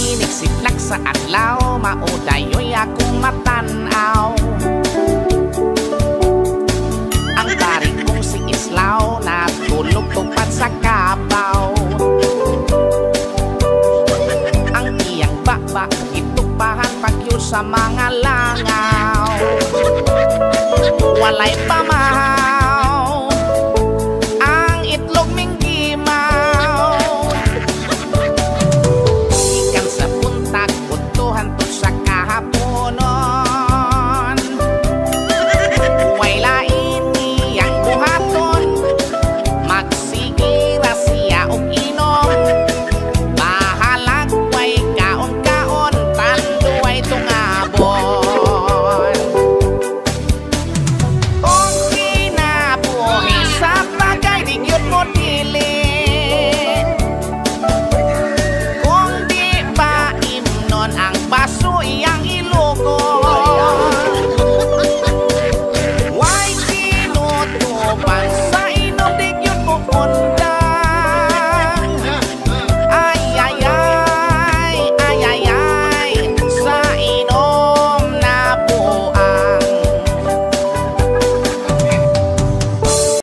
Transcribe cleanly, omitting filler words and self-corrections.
Iniksiplak sa adlaw, maudayoy akong matanaw. Ang tarik kong si Islaw, natulog tupad sa kabaw. Ang iyang baba, itupahan pagyo sa mga langaw. Walay pa